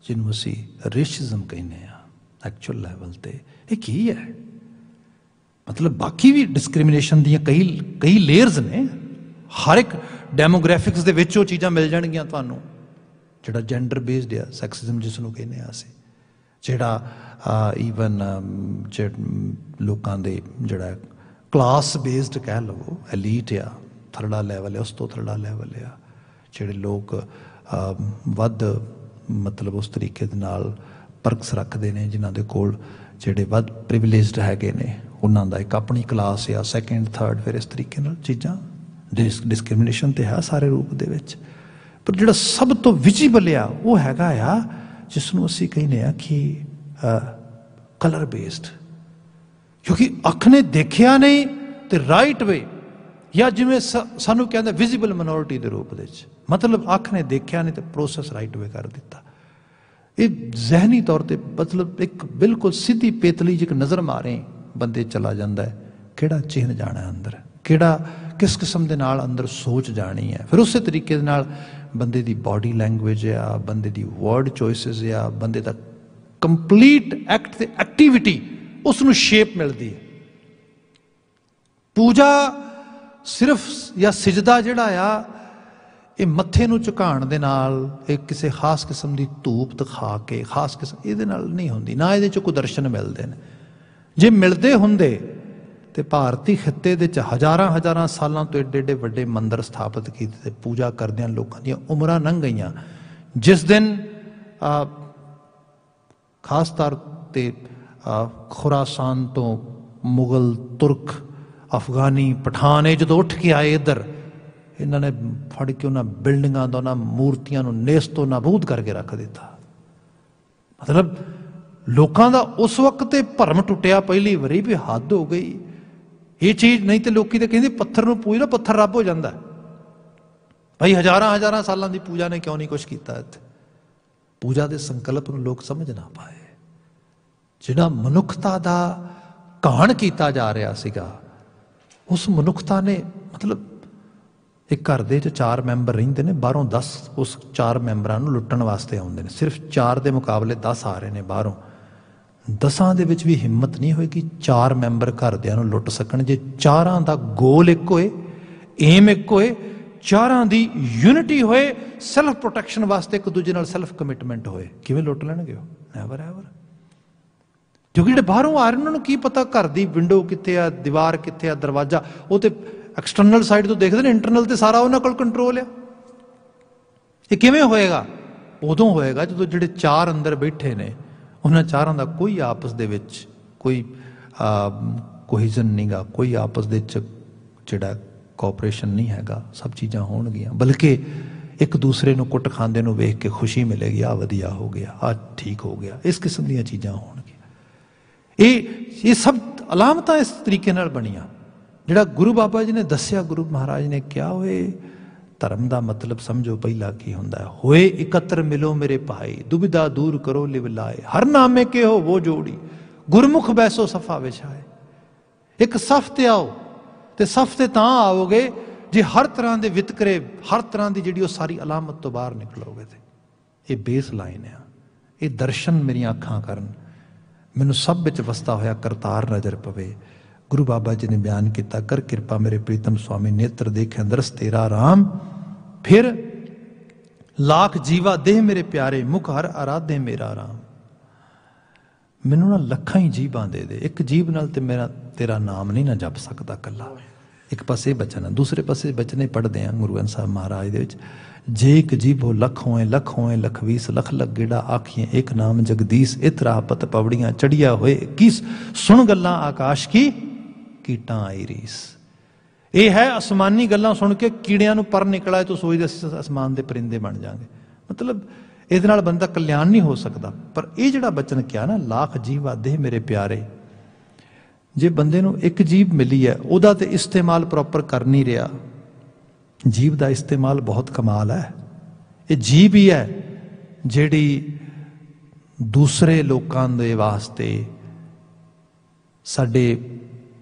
जिन्हों असी रेसिज्म कहने एक्चुअल लैवल ते एक ही है। मतलब बाकी भी डिस्क्रिमिनेशन दी कई लेयर्स ने, हर एक डेमोग्राफिक्स दे विच वो चीज़ां मिल जाणगियां तुहानूं। जिहड़ा जेंडर बेस्ड आ सैक्सिज्म जिसनूं कहने असीं, जिहड़ा ईवन लोकां दे जिहड़ा क्लास बेस्ड कह लवो, एलीट आ थरड़ा लैवल है, उस तो थरड़ा लैवल आ, जिहड़े लोग वध मतलब उस तरीके दे नाल परक्स रखते हैं, जिन्हां दे कोल जिहड़े वध प्रिविलेजड हैगे ने, उन्हां दा एक अपनी क्लास आ, सैकेंड थर्ड, फिर इस तरीके नाल चीज़ां डिस्क्रिमिनेशन तो है सारे रूप दे विच। पर जिहड़ा सब तो विजिबल आ वो हैगा आ जिसनूं असीं कहने आ कि कलर बेस्ड, क्योंकि अख ने देखिया नहीं तो राइट वे, या जिवें सानूं कहंदे विजिबल मिनोरिटी के रूप दे विच, मतलब अख ने देखिया नहीं तो प्रोसैस राइट वे कर दिता। ये जहनी तौर पर मतलब एक बिल्कुल सीधी पेतली जी नज़र मारे बंदे चला जाता है, किहड़ा चिन्ह जाना है अंदर, किहड़ा किस किस्म के नाल अंदर सोच जानी है। फिर उस तरीके दे नाल बंदे दी बॉडी लैंगुएज आ, बंदे दी वर्ड चॉइसिस आ, बंदे दा कंप्लीट एक्ट ते एक्टिविटी उसनूं शेप मिलती है। पूजा सिर्फ या सिजदा जिहड़ा आ ये मत्थे नूं झुकाण दे नाल, एक किसी खास किस्म की धूप दिखा के खास किस्म इहदे नाल नहीं होंदी, ना इहदे च कोई दर्शन मिलते हैं। जे मिलते हुंदे तो भारती खिते दे हज़ारां हज़ारां सालों तो एडे एडे वड्डे मंदिर स्थापित किए, पूजा करदियां लोगों दी उमरां लंघ गईयां। जिस दिन खास तौर ते खुरासान तो मुगल, तुर्क, अफगानी, पठान ये जो उठ के आए इधर, इन्होंने फड़ के उन्होंने बिल्डिंगां दा उन्होंने मूर्तियां नूं नेस्तो नाबूद करके रख दिता। मतलब लोगों का उस वक्त भरम टुटिया पहली बारी भी हद हो गई ये चीज़, नहीं तो लोग तो कहते पत्थर नूं पूज लो पत्थर रब हो जाता है। भाई हज़ारां हज़ारां सालों की पूजा ने क्यों नहीं कुछ किया इत्थे? पूजा के संकल्प नूं लोग समझ ना पाए। जिहड़ा मनुखता का घाण किया जा रहा सीगा, उस मनुखता ने मतलब एक घर दे 4 मैंबर रहिंदे ने, बाहरों 10 उस 4 मैंबरां नूं लुट्टण वास्ते आउंदे ने। सिर्फ 4 के मुकाबले 10 आ रहे हैं बाहरों। 10 दे विच भी हिम्मत नहीं होई कि 4 मैंबर घरदियां नूं लुट सकण। जे 4 दा गोल एक होए, एम एक होए, 4 दी यूनिटी होए, सैल्फ प्रोटैक्शन वास्ते एक दूजे नाल सैल्फ कमिटमेंट होए, किवें लुट लैणगे? Never ever. क्योंकि जिहड़े बाहरों आ रहे उन्हां नूं की पता घर दी विंडो कित्थे आ, दीवार कित्थे आ, दरवाजा, वो तो एक्सटर्नल साइड तो देखते हैं, इंटरनल तो सारा उन्हां कोल कंट्रोल है। ये किवें होएगा? उदों होएगा जो जिहड़े 4 अंदर बैठे ने उन्हां 4 का कोई आपस दे विच कोई कोहिजन नहीं गा, कोई आपस दे जिहड़ा कोऑपरेशन नहीं हैगा। सब चीज़ां होणगियां, बल्कि एक दूसरे नूं कुट खांदे नूं वेख के खुशी मिलेगी, आ वधिया हो गया, आ ठीक हो गया, इस किस्म दी चीज़ां होणगियां। ये सब अलामतां इस तरीके नाल बणियां। जिहड़ा गुरु बाबा जी ने दस्सिया, गुरु महाराज ने क्या होए धर्म का मतलब समझो पहला की हुंदा है। होए एकत्र मिलो मेरे भाई, दुविधा दूर करो लिव लाए, हर नामे के हो वो जोड़ी, गुरमुख बैसो सफा विछाए। एक सफ ते आओ, ते सफ ते तां आओगे जे हर तरह के वितकरे, हर तरह की जी सारी अलामत तो बाहर निकलोगे। ये बेस लाइन है, ये दर्शन मेरी अखां करन, मैनू सब विच वसदा होया करतार नज़र पवे। गुरु बाबा जी ने बयान किया, कर कृपा मेरे प्रीतम स्वामी, नेत्र देखे दरस तेरा राम, फिर लाख जीवा देह मेरे प्यारे, मुख हर आराधे मेरा राम। मैनू ना लखां ही जीवां दे दे, एक जीव नाल ते मेरा तेरा नाम नहीं ना जप सकता कला। एक पासे बचन है, दूसरे पासे बचने पढ़ते हैं गुरु ग्रंथ साहब महाराज दे विच, जे एक जीव हो लख होए लख वीस, लख लख गेड़ा आखिए एक नाम जगदीश, इत राह पत पवड़ियां चढ़िया होए किस, सुन गल्लां आकाश की कीटां आई रीस। ये है आसमानी गल्लां सुन के कीड़ियां नूं पर निकला तो सोचदे असीं आसमान दे परिंदे बन जाएंगे। मतलब इहदे नाल बंदा कल्याण नहीं हो सकता। पर यह जिहड़ा बचन किया ना, लाख जीवा देह मेरे प्यारे, जे बंदे नूं एक जीव मिली है उहदा ते इस्तेमाल प्रॉपर कर नहीं रहा। जीव का इस्तेमाल बहुत कमाल है। ये जीव ही है जिहड़ी दूसरे लोगों के वास्ते साडे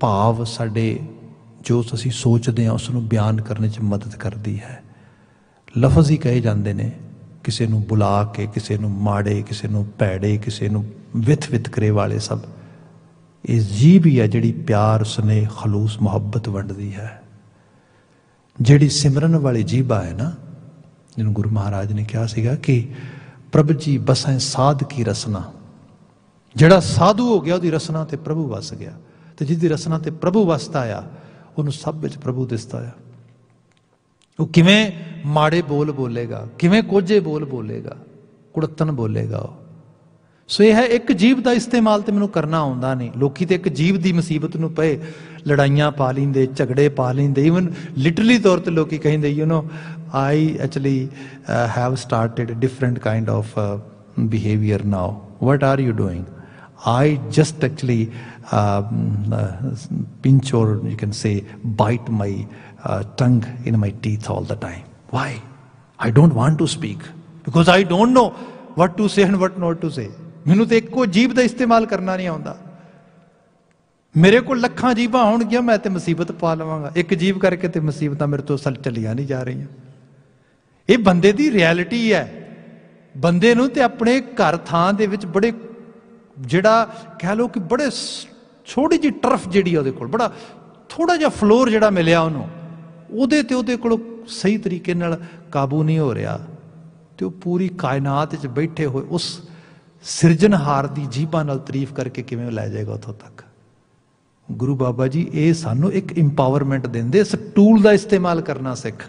भाव, साडे जो असीं सोचते हैं उसनूं बयान करने च मदद करती है। लफज ही कहे जाते हैं, किसी नूं बुला के, किसी नूं माड़े, किसी नूं भैड़े, किसी नूं वितकरे वाले, सब ये जीव ही है जिहड़ी प्यार, स्नेह, खलूस, मुहब्बत वंडदी है। जिहड़ी सिमरन वाली जीबा है ना, जिन्होंने गुरु महाराज ने कहा सीगा कि प्रभ जी बसें साध की रसना, जिहड़ा साधु हो गया उसकी रसना ते प्रभु वस गया, तो जिसकी रसना ते प्रभु वसता आया उन्होंने सब विच प्रभु दिसता आया। वो किवें माड़े बोल बोलेगा, किवें कोझे बोल बोलेगा, कुड़तन बोलेगा। सो यह है एक जीव का इस्तेमाल तो मैनू करना आउंदा नहीं। लोकी तो एक जीव की मुसीबत नूं पे लड़ाइयां पा लेंदे, झगड़े पा लेंदे, ईवन लिटरली तौर पर लोग कहिंदे you know I actually have started different kind of behaviour now, what are you doing? I just actually pinch, or you can say bite my tongue in my teeth all the time. Why? I don't want to speak because I don't know what to say and what not to say. मैनू तो एको जीभ का इस्तेमाल करना नहीं आता। मेरे को लखां जीभां होणगियां, मैं तो मुसीबत पा लवांगा। एक जीव करके तो मुसीबत मेरे तो चलियां नहीं जा रही। ये बंदे की रियलिटी है। बंदे नूं ते अपने घर थां दे विच बड़े जिहड़ा कह लो कि बड़े छोटी जी टर्फ जिहड़ी ਉਹਦੇ ਕੋਲ, बड़ा थोड़ा जिहा फ्लोर जिहड़ा मिलिया ਉਹਨੂੰ, ਉਹਦੇ ਤੇ ਉਹਦੇ ਕੋਲ सही तरीके नाल काबू नहीं हो रहा, तो वो पूरी कायनात च बैठे हुए उस सिरजनहार की जीभां नाल तारीफ करके किवें लै जाएगा उतों तक। गुरु बाबा जी ये सानू एक इंपावरमेंट देंदे, इस टूल का इस्तेमाल करना सिख।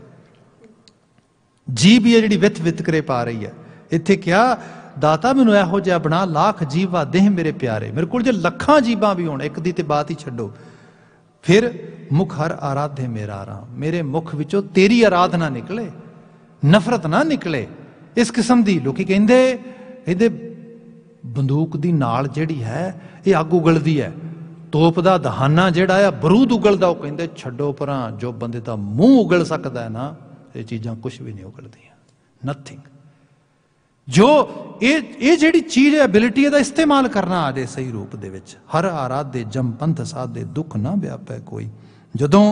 जीभ है जिहड़ी वितकरे पा रही है। इत्थे क्या दाता मैनू इहो जिहा बना, लाख जीवा देह मेरे प्यारे। मेरे को जे लखां जीवां भी होण, एक दी ते बात ही छड्डो, फिर मुख हर आराधे मेरा राम, मेरे मुख विचों तेरी आराधना निकले, नफरत ना निकले। इस किस्म दी लोकी कहिंदे इहदे बंदूक दी नाल जिहड़ी है ये अग उगलदी है, तोप दा दहाना जिहड़ा है बरूद उगलदा। वो कहिंदे छड्डो परां, जो बंदे दा मूँह उगल सकदा है ना, ये चीज़ां कुछ भी नहीं उगलदियां, नथिंग। जो ये जिहड़ी चीज़ है एबिलिटी दा इस्तेमाल करना आ जाए सही रूप दे विच। हर आराधे जम पंथ साधे, दुख ना व्यापै कोई। जदों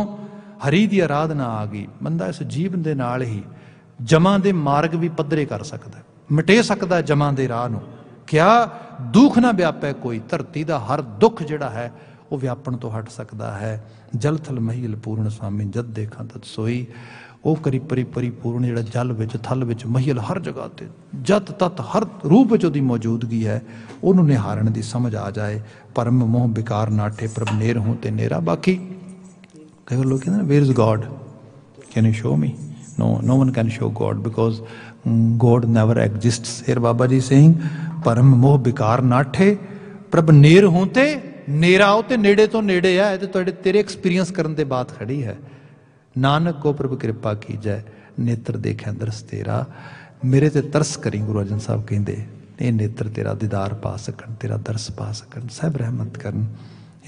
हरी दी आराधना आ गई, बंदा इस जीवन दे नाल ही जमां दे मार्ग भी पद्धरे कर सकदा, मिटे सकदा जमां दे राह नूं। क्या दुख ना व्यापै कोई, धरती दा हर दुख जिहड़ा है वो व्यापण तो हट सकदा है। जल थल महील पूर्ण स्वामी जद देखा तद सोई। वो करी परिपूर्ण जिहड़ा जल विच थल विच महील हर जगह ते जत तत हर रूप विच उहदी मौजूदगी है, उहनूं निहारन दी समझ आ जाए। परम मोह बेकार नाठे प्रभ नेर हूं ते नेरा। बाकी कई बार लोग कहते हैं where is God, can you show me? No one can show God because God never exists. Here Baba ji saying परम मोह बेकार नाठे प्रभ नेर हूं ते नेरा। वो तो नेड़े तो नेड़े है, तो तेरे एक्सपीरियंस करने के बाद खड़ी है। नानक को प्रभु कृपा की जय, नेत्र देखे दरस तेरा। मेरे ते तरस करी, गुरु अर्जन साहब कहते, ये नेत्र तेरा दीदार पा सकन, तेरा दरस पा सकन, सब रहमत करन।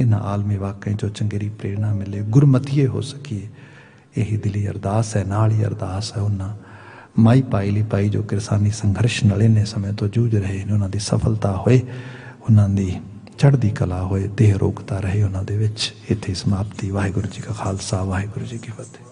इन्हां आलमी वाकई जो चंगेरी प्रेरणा मिले, गुरमतीए हो सकीए, यही दिली अरदास है। नाल ही अरदास है उन्हां माई पाई ली पाई जो किरसानी संघर्ष नाल इन्ने समय तो जूझ रहे ने, उन्हां दी सफलता होए, उन्हां दी चढ़दी कला होए, देह रोगता रहे उन्हां दे विच। इत्थे समाप्ति। वाहिगुरू जी का खालसा, वाहिगुरू जी की फतेह।